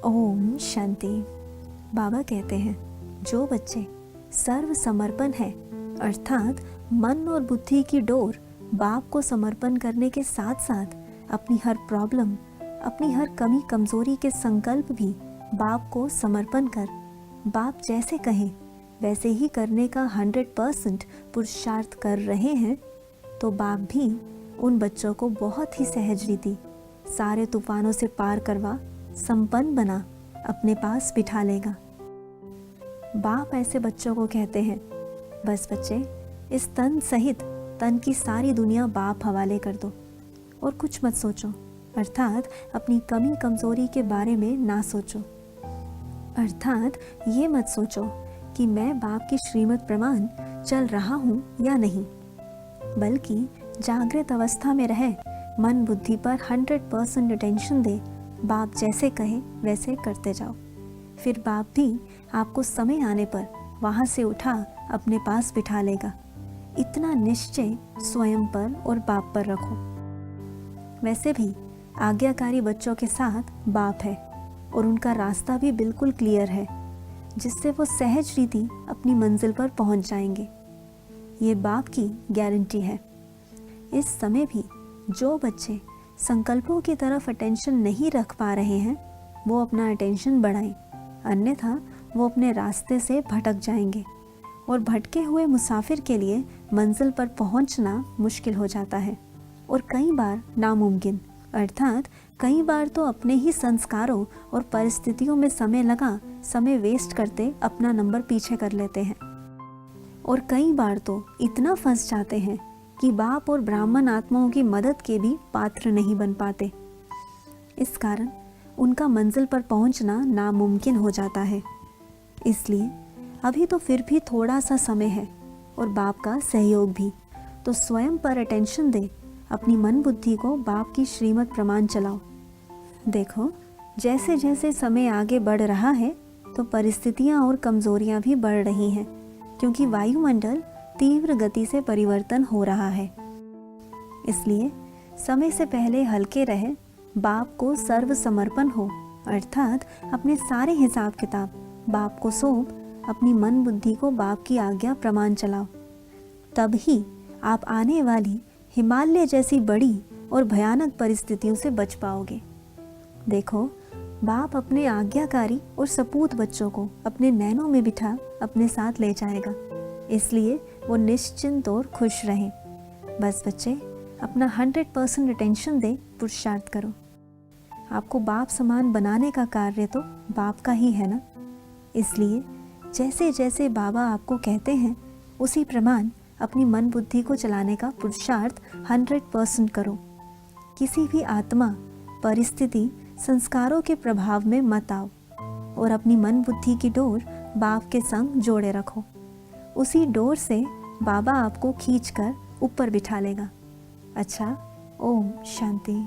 ओम शांति। बाबा कहते हैं जो बच्चे सर्व समर्पण है अर्थात मन और बुद्धि की डोर बाप को समर्पण करने के साथ साथ अपनी हर प्रॉब्लम, अपनी हर कमी कमजोरी के संकल्प भी बाप को समर्पण कर बाप जैसे कहें वैसे ही करने का 100% पुरुषार्थ कर रहे हैं, तो बाप भी उन बच्चों को बहुत ही सहज रीति सारे तूफानों से पार करवा संपन्न बना अपने पास बिठा लेगा। बाप ऐसे बच्चों को कहते हैं, बस बच्चे इस तन सहित तन की सारी दुनिया बाप हवाले कर दो और कुछ मत सोचो, अर्थात अपनी कमी कमजोरी के बारे में ना सोचो। अर्थात ये मत सोचो कि मैं बाप की श्रीमत प्रमाण चल रहा हूँ या नहीं, बल्कि जागृत अवस्था में रहे मन बुद्धि पर 100% अटेंशन दे, बाप जैसे कहे वैसे करते जाओ। फिर बाप भी आपको समय आने पर वहाँ से उठा अपने पास बिठा लेगा। इतना निश्चय स्वयं पर और बाप पर रखो। वैसे भी आज्ञाकारी बच्चों के साथ बाप है और उनका रास्ता भी बिल्कुल क्लियर है, जिससे वो सहज रीति अपनी मंजिल पर पहुंच जाएंगे। ये बाप की गारंटी है। इस समय भी जो बच्चे संकल्पों की तरफ अटेंशन नहीं रख पा रहे हैं, वो अपना अटेंशन बढ़ाएं, अन्यथा वो अपने रास्ते से भटक जाएंगे और भटके हुए मुसाफिर के लिए मंजिल पर पहुंचना मुश्किल हो जाता है और कई बार नामुमकिन। अर्थात कई बार तो अपने ही संस्कारों और परिस्थितियों में समय वेस्ट करते अपना नंबर पीछे कर लेते हैं और कई बार तो इतना फंस जाते हैं कि बाप और ब्राह्मण आत्माओं की मदद के भी पात्र नहीं बन पाते। इस कारण उनका मंजिल पर पहुंचना नामुमकिन हो जाता है। इसलिए अभी तो फिर भी थोड़ा सा समय है और बाप का सहयोग भी, तो स्वयं पर अटेंशन दे, अपनी मन बुद्धि को बाप की श्रीमत प्रमाण चलाओ। देखो जैसे जैसे समय आगे बढ़ रहा है तो परिस्थितियां और कमजोरियां भी बढ़ रही हैं, क्योंकि वायुमंडल तीव्र गति से परिवर्तन हो रहा है। इसलिए समय से पहले हल्के रहे, बाप को सर्व समर्पण हो, अर्थात अपने सारे हिसाब किताब बाप को सौंप अपनी मन बुद्धि को बाप की आज्ञा प्रमाण चलाओ। तब ही आप आने वाली हिमालय जैसी बड़ी और भयानक परिस्थितियों से बच पाओगे। देखो बाप अपने आज्ञाकारी और सपूत बच्चों को अपने नैनों में बिठा अपने साथ ले जाएगा, इसलिए वो निश्चिंत और खुश रहें। बस बच्चे अपना 100% अटेंशन दे, पुरुषार्थ करो। आपको बाप समान बनाने का कार्य तो बाप का ही है ना। इसलिए जैसे जैसे बाबा आपको कहते हैं उसी प्रमाण अपनी मन बुद्धि को चलाने का पुरुषार्थ 100% करो। किसी भी आत्मा, परिस्थिति, संस्कारों के प्रभाव में मत आओ और अपनी मन बुद्धि की डोर बाप के संग जोड़े रखो। उसी डोर से बाबा आपको खींचकर ऊपर बिठा लेगा। अच्छा, ओम शांति।